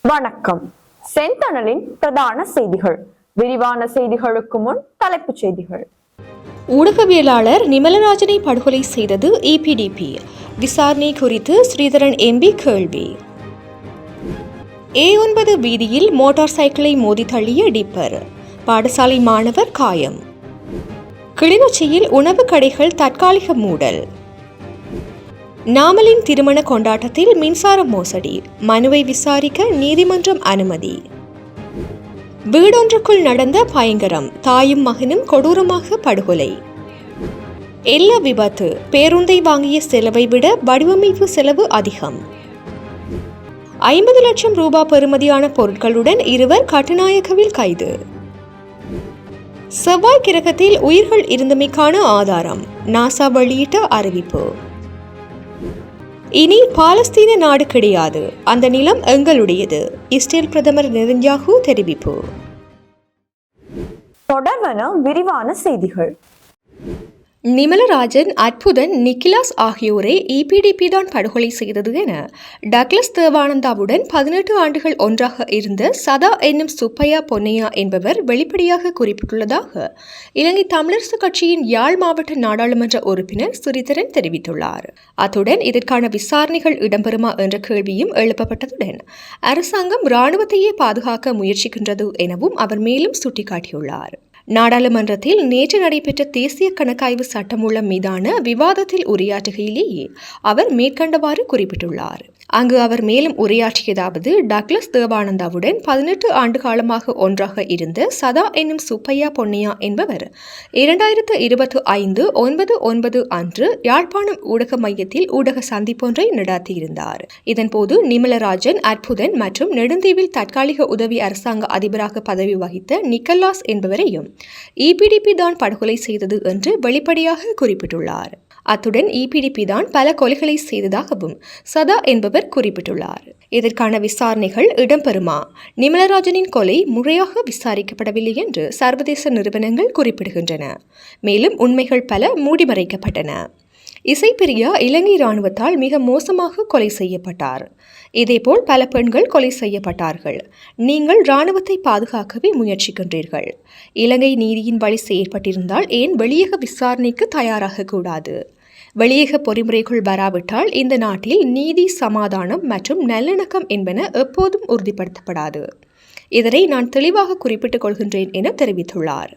வணக்கம். செந்தணலின் பிரதான செய்திகள். விரிவான செய்திகளுக்கு முன் தலைப்புச் செய்திகள். ஊடகவியலாளர் நிமலராஜனை படுகொலை செய்தது EPDP. விசாரணை குறித்து ஸ்ரீதரன் MP கேள்வி. A9 வீதியில் மோட்டார் சைக்கிளை மோதி தள்ளிய டிப்பர். பாடசாலை மாணவர் காயம். கிளிநொச்சியில் உணவு கடைகள் தற்காலிக மூடல். நாமலின் திருமண கொண்டாட்டத்தில் மின்சார மோசடி. மனுவை விசாரிக்க நீதிமன்றம் அனுமதி. வீடொன்றுக்குள் நடந்த பயங்கரம். தாயும் மகனும் கொடூரமாக படுகொலை. எல்ல விபத்து. பேருந்தை வாங்கிய செலவை விட வடிவமைப்பு செலவு அதிகம். 50 லட்சம் ரூபாய் பெறுமதியான பொருட்களுடன் இருவர் கட்டுநாயக்கவில் கைது. செவ்வாய் கிரகத்தில் உயிர்கள் இருந்தமைக்கான ஆதாரம். நாசா வெளியிட்ட அறிவிப்பு. இனி பாலஸ்தீன நாடு கிடையாது, அந்த நிலம் எங்களுடையது. இஸ்ரேல் பிரதமர் நெதன்யாகு தெரிவிப்பு. தொடர்வன விரிவான செய்திகள். நிமலராஜன், அற்புதன், நிக்கிலாஸ் ஆகியோரை EPDP தான் படுகொலை செய்தது என டக்ளஸ் தேவானந்தாவுடன் 18 ஆண்டுகள் ஒன்றாக இருந்த சதா என்னும் சுப்பையா பொன்னையா என்பவர் வெளிப்படையாக குறிப்பிட்டுள்ளதாக இலங்கை தமிழரசு கட்சியின் யாழ் மாவட்ட நாடாளுமன்ற உறுப்பினர் ஸ்ரீதரன் தெரிவித்துள்ளார். அத்துடன் இதற்கான விசாரணைகள் இடம்பெறுமா என்ற கேள்வியும் எழுப்பப்பட்டதுடன் அரசாங்கம் இராணுவத்தையே பாதுகாக்க முயற்சிக்கின்றது எனவும் அவர் மேலும் சுட்டிக்காட்டியுள்ளார். நாடாளுமன்றத்தில் நேற்று நடைபெற்ற தேசிய கணக்காய்வு சட்டமூலம் மீதான விவாதத்தில் உரையாற்றுகையிலேயே அவர் மேற்கண்டவாறு குறிப்பிட்டுள்ளார். அங்கு அவர் மேலும் உரையாற்றியதாவது, டக்ளஸ் தேவானந்தாவுடன் 18 ஆண்டு காலமாக ஒன்றாக இருந்த சதா என்னும் சுப்பையா பொன்னையா என்பவர் 2025 9/9 அன்று யாழ்ப்பாணம் ஊடக மையத்தில் ஊடக சந்திப்பொன்றை நடாத்தியிருந்தார். இதன்போது நிமலராஜன், அற்புதன் மற்றும் நெடுந்தீவில் தற்காலிக உதவி அரசாங்க அதிபராக பதவி வகித்த நிக்கலாஸ் என்பவரையும் EPDP தான் படுகொலை செய்தது என்று வெளிப்படையாக குறிப்பிட்டுள்ளார். அத்துடன் EPDP தான் பல கொலைகளை செய்ததாகவும் சதா என்பவர் குறிப்பிட்டுள்ளார். இதற்கான விசாரணைகள் இடம்பெறுமா? நிமலராஜனின் கொலை முறையாக விசாரிக்கப்படவில்லை என்று சர்வதேச நிறுவனங்கள் குறிப்பிடுகின்றன. மேலும் உண்மைகள் பல மூடிமறைக்கப்பட்டன. இசைப்பிரியா இலங்கை இராணுவத்தால் மிக மோசமாக கொலை செய்யப்பட்டார். இதேபோல் பல பெண்கள் கொலை செய்யப்பட்டார்கள். நீங்கள் இராணுவத்தை பாதுகாக்கவே முயற்சிக்கின்றீர்கள். இலங்கை நீதியின் வழி செயற்பட்டிருந்தால் ஏன் வெளியக விசாரணைக்கு தயாராக கூடாது? வெளியக பொறிமுறைகள் வராவிட்டால் இந்த நாட்டில் நீதி, சமாதானம் மற்றும் நல்லிணக்கம் என்பன எப்போதும் உறுதிப்படுத்தப்படாது. இதனை நான் தெளிவாக குறிப்பிட்டுக் கொள்கின்றேன் என தெரிவித்துள்ளார்.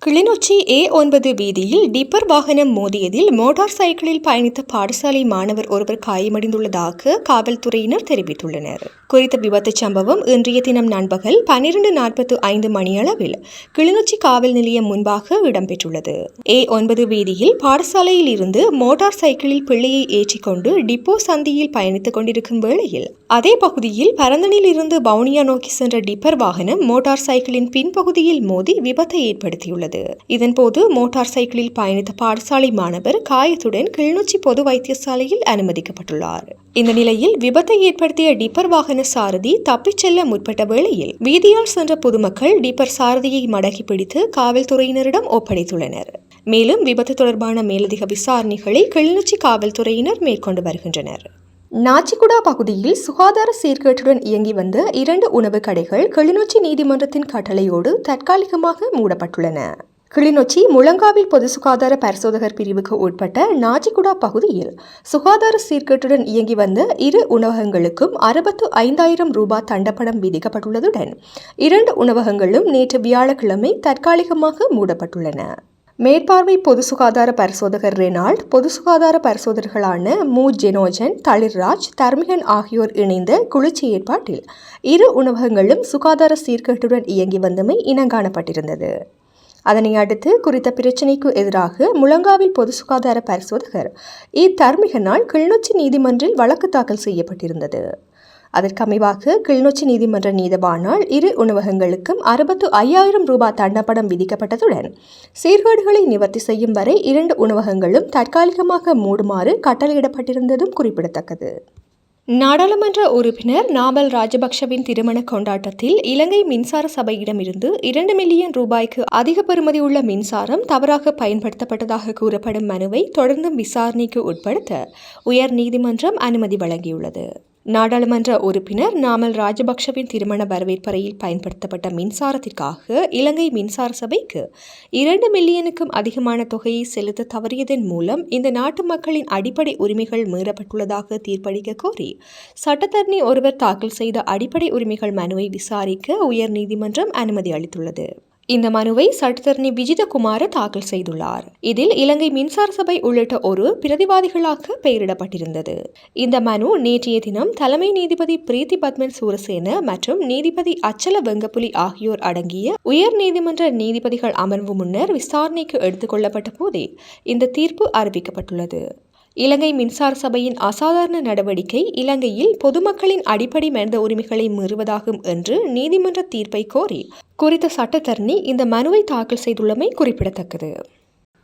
கிளிநொச்சி A9 வீதியில் டிப்பர் வாகனம் மோதியதில் மோட்டார் சைக்கிளில் பயணித்த பாடசாலை மாணவர் ஒருவர் காயமடைந்துள்ளதாக காவல்துறையினர் தெரிவித்துள்ளனர். குறித்த விபத்து சம்பவம் இன்றைய தினம் நண்பகல் 12:45 மணியளவில் கிளிநொச்சி காவல் நிலையம் முன்பாக இடம்பெற்றுள்ளது. A9 வீதியில் பாடசாலையில் இருந்து மோட்டார் சைக்கிளில் பிள்ளையை ஏற்றிக்கொண்டு டிப்போ சந்தியில் பயணித்துக் கொண்டிருக்கும் வேளையில் அதே பகுதியில் பரந்தனில் இருந்து வவுனியா நோக்கி சென்ற டிப்பர் வாகனம் மோட்டார் சைக்கிளின் பின்பகுதியில் மோதி விபத்தை ஏற்படுத்தியுள்ளது. இதன்போது மோட்டார் சைக்கிளில் பயணித்த பாடசாலை மாணவர் காயத்துடன் கிளிநொச்சி பொது வைத்தியசாலையில் அனுமதிக்கப்பட்டுள்ளார். இந்த நிலையில் விபத்தை ஏற்படுத்திய டிப்பர் வாகன சாரதி தப்பிச் செல்ல முற்பட்ட வேளையில் வீதியால் சென்ற பொதுமக்கள் டிப்பர் சாரதியை மடக்கி பிடித்து காவல்துறையினரிடம் ஒப்படைத்துள்ளனர். மேலும் விபத்து தொடர்பான மேலதிக விசாரணைகளை கிளிநொச்சி காவல்துறையினர் மேற்கொண்டு வருகின்றனர். நாச்சிக்குடா பகுதியில் சுகாதார சீர்கேட்டுடன் இயங்கி வந்த 2 உணவு கடைகள் கிளிநொச்சி நீதிமன்றத்தின் கட்டளையோடு தற்காலிகமாக மூடப்பட்டுள்ளன. கிளிநொச்சி முழங்காவில் பொது சுகாதார பரிசோதகர் பிரிவுக்கு உட்பட்ட நாச்சிக்குடா பகுதியில் சுகாதார சீர்கேட்டுடன் இயங்கி வந்த 2 உணவகங்களுக்கும் 65,000 ரூபாய் தண்டப்பணம் விதிக்கப்பட்டுள்ளதுடன் 2 உணவகங்களும் நேற்று வியாழக்கிழமை தற்காலிகமாக மூடப்பட்டுள்ளன. மேற்பார்வை பொது சுகாதார பரிசோதகர் ரெனால்ட், பொது சுகாதார பரிசோதகர்களான மு ஜெனோஜன், தளிர்ராஜ், தர்மிகன் ஆகியோர் இணைந்த குளிர்ச்சி ஏற்பாட்டில் 2 உணவகங்களும் சுகாதார சீர்கேட்டுடன் இயங்கி வந்தமை இனங்காணப்பட்டிருந்தது. அதனை அடுத்து குறித்த பிரச்சினைக்கு எதிராக முழங்காவில் பொது சுகாதார பரிசோதகர் தர்மிகனால் கிளிநொச்சி நீதிமன்றில் வழக்கு தாக்கல் செய்யப்பட்டிருந்தது. அதற்கமைவாக கிளிநொச்சி நீதிமன்ற நீதவானால் 2 உணவகங்களுக்கும் 65,000 ரூபாய் தண்டப்பணம் விதிக்கப்பட்டதுடன் சீர்கேடுகளை நிவர்த்தி செய்யும் வரை 2 உணவகங்களும் தற்காலிகமாக மூடுமாறு கட்டளையிடப்பட்டிருந்ததும் குறிப்பிடத்தக்கது. நாடாளுமன்ற உறுப்பினர் நாமல் ராஜபக்ஷவின் திருமண கொண்டாட்டத்தில் இலங்கை மின்சார சபையிடமிருந்து 2 மில்லியன் ரூபாய்க்கு அதிக பெறுமதியுள்ள மின்சாரம் தவறாக பயன்படுத்தப்பட்டதாக கூறப்படும் மனுவை தொடர்ந்தும் விசாரணைக்கு உட்படுத்த உயர் நீதிமன்றம் அனுமதி வழங்கியுள்ளது. நாடாளுமன்ற உறுப்பினர் நாமல் ராஜபக்ஷவின் திருமண வரவேற்பறையில் பயன்படுத்தப்பட்ட மின்சாரத்திற்காக இலங்கை மின்சார சபைக்கு 2 மில்லியனுக்கும் அதிகமான தொகையை செலுத்த தவறியதன் மூலம் இந்த நாட்டு மக்களின் அடிப்படை உரிமைகள் மீறப்பட்டுள்ளதாக தீர்ப்பளிக்க கோரி சட்டத்தரணி ஒருவர் தாக்கல் செய்த அடிப்படை உரிமைகள் மனுவை விசாரிக்க உயர்நீதிமன்றம் அனுமதி அளித்துள்ளது. இந்த மனுவை சட்டத்தரணி விஜிதகுமார தாக்கல் செய்துள்ளார். இதில் இலங்கை மின்சார சபை உள்ளிட்ட ஒரு பிரதிவாதிகளாக பெயரிடப்பட்டிருந்தது. இந்த மனு நேற்றைய தினம் தலைமை நீதிபதி பிரீத்தி பத்மன் சூரசேன மற்றும் நீதிபதி அச்சல வெங்கப்புலி ஆகியோர் அடங்கிய உயர் நீதிமன்ற நீதிபதிகள் அமர்வு முன்னர் விசாரணைக்கு எடுத்துக் கொள்ளப்பட்ட போதே இந்த தீர்ப்பு அறிவிக்கப்பட்டுள்ளது. இலங்கை மின்சார சபையின் அசாதாரண நடவடிக்கை இலங்கையில் பொதுமக்களின் அடிப்படை மனித உரிமைகளை மீறுவதாகும் என்று நீதிமன்ற தீர்ப்பை கோரி குறித்த சட்டத்தரணி இந்த மனுவை தாக்கல் செய்துள்ளமை குறிப்பிடத்தக்கது.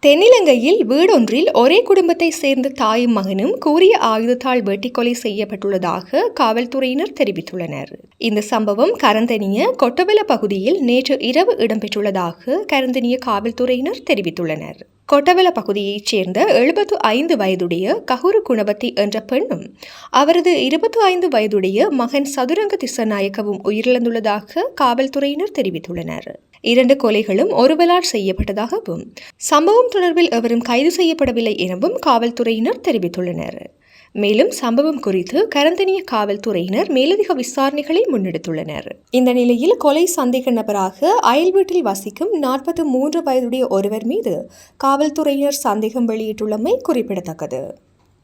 தென்னிலங்கையில் வீடொன்றில் ஒரே குடும்பத்தை சேர்ந்த தாயும் மகனும் கூரிய ஆயுதத்தால் வெட்டி கொலை செய்யப்பட்டுள்ளதாக காவல்துறையினர் தெரிவித்துள்ளனர். இந்த சம்பவம் கரந்தனிய கொட்டவெல பகுதியில் நேற்று இரவு இடம்பெற்றுள்ளதாக கரந்தனிய காவல்துறையினர் தெரிவித்துள்ளனர். கொட்டவெல பகுதியைச் சேர்ந்த 75 வயதுடைய கஹுரு குணவத்தி என்ற பெண்ணும் அவரது 25 வயதுடைய மகன் சதுரங்க திசநாயக்கவும் உயிரிழந்துள்ளதாக காவல்துறையினர் தெரிவித்துள்ளனர். 2 கொலைகளும் ஒருவரால் செய்யப்பட்டதாகவும் சம்பவம் தொடர்பில் எவரும் கைது செய்யப்படவில்லை எனவும் காவல்துறையினர் தெரிவித்துள்ளனர். மேலும் சம்பவம் குறித்து கரந்தனிய காவல்துறையினர் மேலதிக விசாரணைகளை முன்னெடுத்துள்ளனர். இந்த நிலையில் கொலை சந்தேக நபராக அயல் வீட்டில் வசிக்கும் 43 வயதுடைய ஒருவர் மீது காவல்துறையினர் சந்தேகம் வெளியிட்டுள்ளமை குறிப்பிடத்தக்கது.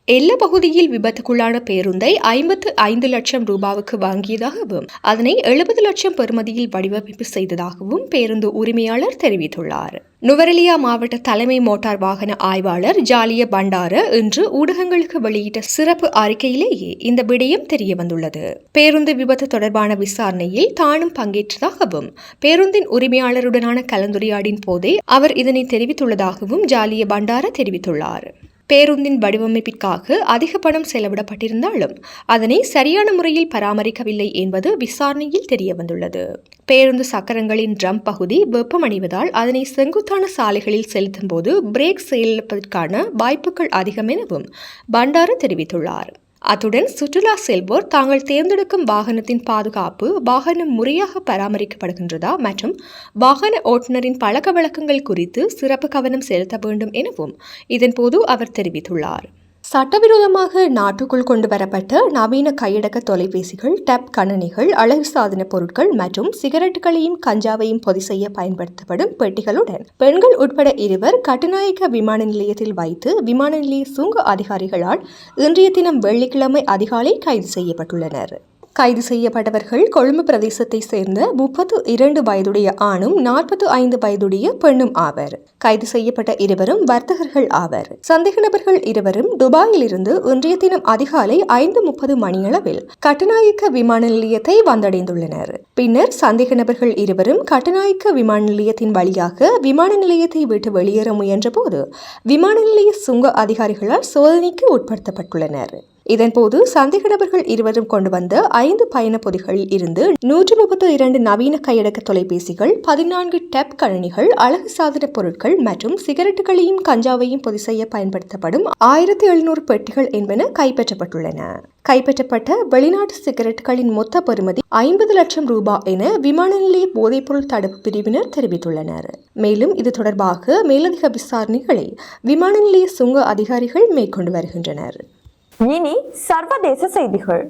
எல்ல பகுதியில் விபத்துக்குள்ளான பேருந்தை 55 லட்சம் ரூபாவுக்கு வாங்கியதாகவும் அதனை 70 லட்சம் பெறுமதியில் வடிவமைப்பு செய்ததாகவும் பேருந்து உரிமையாளர் தெரிவித்துள்ளார். நுவரெலியா மாவட்ட தலைமை மோட்டார் வாகன ஆய்வாளர் ஜாலிய பண்டார இன்று ஊடகங்களுக்கு வெளியிட்ட சிறப்பு அறிக்கையிலேயே இந்த விடயம் தெரியவந்துள்ளது. பேருந்து விபத்து தொடர்பான விசாரணையில் தானும் பங்கேற்றதாகவும் பேருந்தின் உரிமையாளருடனான கலந்துரையாடின் போதே அவர் இதனை தெரிவித்துள்ளதாகவும் ஜாலிய பண்டார தெரிவித்துள்ளார். பேருந்தின் வடிவமைப்பிற்காக அதிக பணம் செலவிடப்பட்டிருந்தாலும் அதனை சரியான முறையில் பராமரிக்கவில்லை என்பது விசாரணையில் தெரியவந்துள்ளது. பேருந்து சக்கரங்களின் ட்ரம் பகுதி வெப்பமடைவதால் அதனை செங்குத்தான சாலைகளில் செலுத்தும் போது பிரேக் செயலிழப்பதற்கான வாய்ப்புகள் அதிகம் எனவும் பண்டார தெரிவித்துள்ளார். அத்துடன் சுற்றுலா செல்வோர் தாங்கள் தேர்ந்தெடுக்கும் வாகனத்தின் பாதுகாப்பு, வாகனம் முறையாக பராமரிக்கப்படுகின்றதா மற்றும் வாகன ஓட்டுநரின் பழக்க வழக்கங்கள் குறித்து சிறப்பு கவனம் செலுத்த வேண்டும் எனவும் இதன்போது அவர் தெரிவித்துள்ளார். சட்டவிரோதமாக நாட்டுக்குள் கொண்டு வரப்பட்ட நவீன கையடக்க தொலைபேசிகள், டேப் கணனிகள், அழகு சாதன பொருட்கள் மற்றும் சிகரெட்டுகளையும் கஞ்சாவையும் பொதி செய்ய பயன்படுத்தப்படும் பெட்டிகளுடன் பெண்கள் உட்பட 2 கட்டுநாயக்க விமான நிலையத்தில் வைத்து விமான நிலைய சுங்க அதிகாரிகளால் இன்றைய தினம் வெள்ளிக்கிழமை அதிகாலை கைது செய்யப்பட்டுள்ளனர். கைது செய்யப்பட்டவர்கள் கொழும்பு பிரதேசத்தை சேர்ந்த 32 வயதுடைய ஆணும் 45 வயதுடைய பெண்ணும் ஆவர். கைது செய்யப்பட்ட 2 வர்த்தகர்கள் ஆவர். சந்தேக நபர்கள் 2 துபாயிலிருந்து இன்றைய தினம் அதிகாலை 5:30 மணியளவில் கட்டுநாயக்க விமான நிலையத்தை வந்தடைந்துள்ளனர். பின்னர் சந்தேக நபர்கள் 2 கட்டுநாயக்க விமான நிலையத்தின் வழியாக விமான நிலையத்தை விட்டு வெளியேற முயன்ற போது விமான நிலைய சுங்க அதிகாரிகளால் சோதனைக்கு உட்படுத்தப்பட்டுள்ளனர். இதன்போது சந்தேக நபர்கள் 2 கொண்டு வந்த 5 பயண பொதிகளில் இருந்து 132 நவீன கையடக்க தொலைபேசிகள், 14 டேப் கணினிகள், அழகு சாதன பொருட்கள் மற்றும் சிகரெட்டுகளையும் கஞ்சாவையும் பொதி செய்ய பயன்படுத்தப்படும் 1700 பெட்டிகள் என்பன கைப்பற்றப்பட்டுள்ளன. கைப்பற்றப்பட்ட வெளிநாட்டு சிகரெட்டுகளின் மொத்த பெறுமதி 50 லட்சம் ரூபாய் என விமான நிலைய போதைப்பொருள் தடுப்பு பிரிவினர் தெரிவித்துள்ளனர். மேலும் இது தொடர்பாக மேலதிக விசாரணைகளை விமான நிலைய சுங்க அதிகாரிகள் மேற்கொண்டு வருகின்றனர். இனி சர்வதேச செய்திகள்.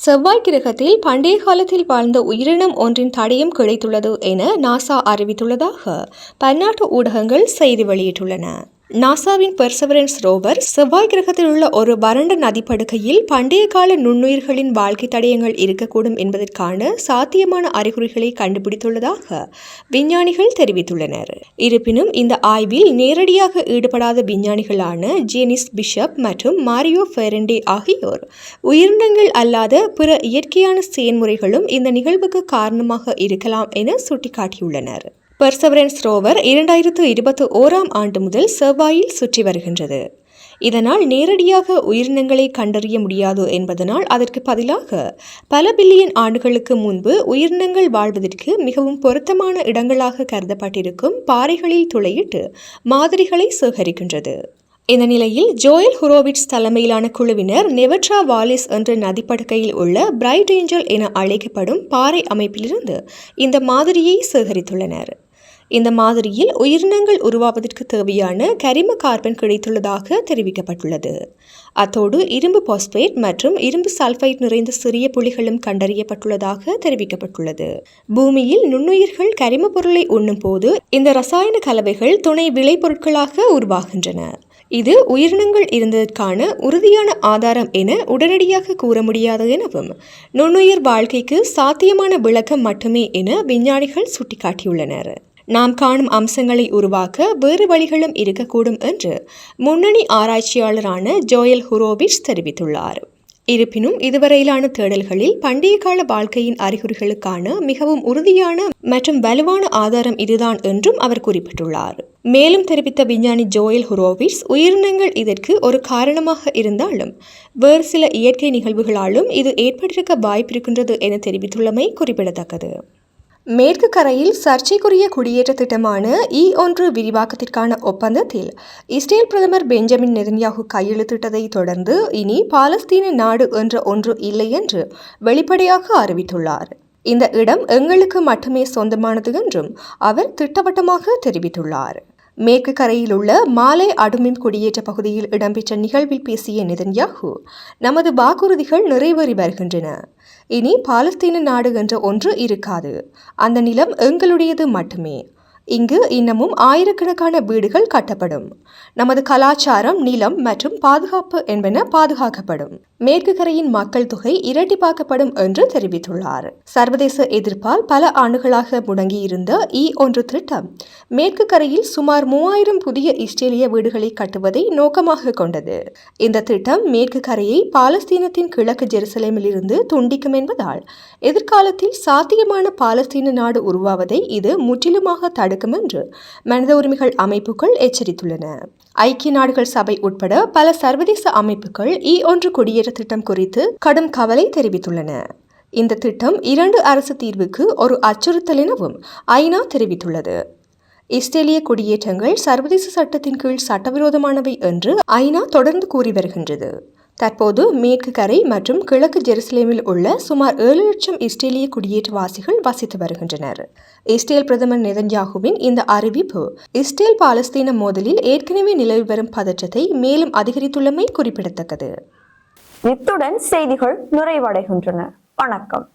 செவ்வாய் கிரகத்தில் பண்டைய காலத்தில் வாழ்ந்த உயிரினம் ஒன்றின் தடயம் கிடைத்துள்ளது என நாசா அறிவித்துள்ளதாக பன்னாட்டு ஊடகங்கள் செய்தி வெளியிட்டுள்ளன. நாசாவின் பெர்செவரன்ஸ் ரோவர் செவ்வாய் கிரகத்தில் உள்ள ஒரு வறண்ட நதிப்படுகையில் பண்டைய கால நுண்ணுயிர்களின் வாழ்க்கை தடயங்கள் இருக்கக்கூடும் என்பதற்கான சாத்தியமான அறிகுறிகளை கண்டுபிடித்துள்ளதாக விஞ்ஞானிகள் தெரிவித்துள்ளனர். இருப்பினும் இந்த ஆய்வில் நேரடியாக ஈடுபடாத விஞ்ஞானிகளான ஜேனிஸ் பிஷப் மற்றும் மாரியோ ஃபெரண்டே ஆகியோர் உயிரினங்கள் அல்லாத பிற இயற்கையான செயல்முறைகளும் இந்த நிகழ்வுக்கு காரணமாக இருக்கலாம் என சுட்டிக்காட்டியுள்ளனர். பெர்செவரன்ஸ் ரோவர் 2021ஆம் ஆண்டு முதல் செவ்வாயில் சுற்றி வருகின்றது. இதனால் நேரடியாக உயிரினங்களை கண்டறிய முடியாது என்பதனால் அதற்கு பதிலாக பல பில்லியன் ஆண்டுகளுக்கு முன்பு உயிரினங்கள் வாழ்வதற்கு மிகவும் பொருத்தமான இடங்களாக கருதப்பட்டிருக்கும் பாறைகளில் துளையிட்டு மாதிரிகளை சேகரிக்கின்றது. இந்த நிலையில் ஜோயல் ஹுரோவிட்ஸ் தலைமையிலான குழுவினர் நெவட்ரா வாலிஸ் என்ற நதிப்படுகையில் உள்ள பிரைட் ஏஞ்சல் என அழைக்கப்படும் பாறை அமைப்பிலிருந்து இந்த மாதிரியை சேகரித்துள்ளனர். இந்த மாதிரியில் உயிரினங்கள் உருவாவதற்கு தேவையான கரிம கார்பன் கிடைத்துள்ளதாக தெரிவிக்கப்பட்டுள்ளது. அத்தோடு இரும்பு பாஸ்பேட் மற்றும் இரும்பு சல்பைட் நிறைந்த சிறிய புள்ளிகளும் கண்டறியப்பட்டுள்ளதாக தெரிவிக்கப்பட்டுள்ளது. பூமியில் நுண்ணுயிர்கள் கரிம பொருளை உண்ணும் போது இந்த ரசாயன கலவைகள் துணை விளைபொருட்களாக உருவாகின்றன. இது உயிரினங்கள் இருந்ததற்கான உறுதியான ஆதாரம் என உடனடியாக கூற முடியாது எனவும் நுண்ணுயிர் வாழ்க்கைக்கு சாத்தியமான விளக்கம் மட்டுமே என விஞ்ஞானிகள் சுட்டிக்காட்டியுள்ளனர். நாம் காணும் அம்சங்களை உருவாக்க வேறு வழிகளும் இருக்கக்கூடும் என்று முன்னணி ஆராய்ச்சியாளரான ஜோயல் ஹுரோவிட்ஸ் தெரிவித்துள்ளார். இருப்பினும் இதுவரையிலான தேடல்களில் பண்டைய கால வாழ்க்கையின் அறிகுறிகளுக்கான மிகவும் உறுதியான மற்றும் வலுவான ஆதாரம் இதுதான் என்றும் அவர் குறிப்பிட்டுள்ளார். மேலும் தெரிவித்த விஞ்ஞானி ஜோயல் ஹுரோவிட்ஸ், உயிரினங்கள் இதற்கு ஒரு காரணமாக இருந்தாலும் வேறு சில இயற்கை நிகழ்வுகளாலும் இது ஏற்பட்டிருக்க வாய்ப்பிருக்கின்றது என தெரிவித்துள்ளமை குறிப்பிடத்தக்கது. மேற்கு கரையில் சர்ச்சைக்குரிய குடியேற்ற திட்டமான E1 விரிவாக்கத்திற்கான ஒப்பந்தத்தில் இஸ்ரேல் பிரதமர் பெஞ்சமின் நெதன்யாகு கையெழுத்திட்டதை தொடர்ந்து இனி பாலஸ்தீன நாடு என்ற ஒன்று இல்லை என்று வெளிப்படையாக அறிவித்துள்ளார். இந்த இடம் எங்களுக்கு மட்டுமே சொந்தமானது என்றும் அவர் திட்டவட்டமாக தெரிவித்துள்ளார். மேற்கு கரையில் உள்ள மாலே அடுமிம் குடியேற்ற பகுதியில் இடம்பெற்ற நிகழ்வில் பேசிய நெதன்யாகு, நமது வாக்குறுதிகள் நிறைவேறி வருகின்றன. இனி பாலஸ்தீன நாடு என்ற ஒன்று இருக்காது. அந்த நிலம் எங்களுடையது மட்டுமே. இங்கு இன்னமும் ஆயிரக்கணக்கான வீடுகள் கட்டப்படும். நமது கலாச்சாரம், நிலம் மற்றும் பாதுகாப்பு என்பன பாதுகாக்கப்படும். மேற்கு கரையின் மக்கள் தொகை இரட்டிப்பாக்கப்படும் என்று தெரிவித்துள்ளார். சர்வதேச எதிர்ப்பால் பல ஆண்டுகளாக முடங்கியிருந்த E1 திட்டம் மேற்கு கரையில் சுமார் 3000 புதிய இஸ்ரேலிய வீடுகளை கட்டுவதை நோக்கமாக கொண்டது. இந்த திட்டம் மேற்கு கரையை பாலஸ்தீனத்தின் கிழக்கு ஜெருசலேமில் இருந்து துண்டிக்கும் என்பதால் எதிர்காலத்தில் சாத்தியமான பாலஸ்தீன நாடு உருவாவதை இது முற்றிலுமாக தடுக்கும் என்று மனித உரிமைகள் அமைப்புகள் எச்சரித்துள்ளன. ஐக்கிய நாடுகள் சபை உட்பட பல சர்வதேச அமைப்புகள் E1 குடியேற்ற திட்டம் குறித்து கடும் கவலை தெரிவித்துள்ளன. இந்த திட்டம் 2 அரசு தீர்வுக்கு ஒரு அச்சுறுத்தல் எனவும் ஐநா தெரிவித்துள்ளது. இஸ்ரேலிய குடியேற்றங்கள் சர்வதேச சட்டத்தின் கீழ் சட்டவிரோதமானவை என்று ஐநா தொடர்ந்து கூறி வருகின்றது. தற்போது மேற்கு கரை மற்றும் கிழக்கு ஜெருசலேமில் உள்ள சுமார் 7 லட்சம் இஸ்ரேலிய குடியேற்றவாசிகள் வசித்து வருகின்றனர். இஸ்ரேல் பிரதமர் நெதன்யாகுவின் இந்த அறிவிப்பு இஸ்ரேல் பாலஸ்தீன மோதலில் ஏற்கனவே நிலவி வரும் பதற்றத்தை மேலும் அதிகரித்துள்ளமை குறிப்பிடத்தக்கது. இத்துடன் செய்திகள் நிறைவடைகின்றன. வணக்கம்.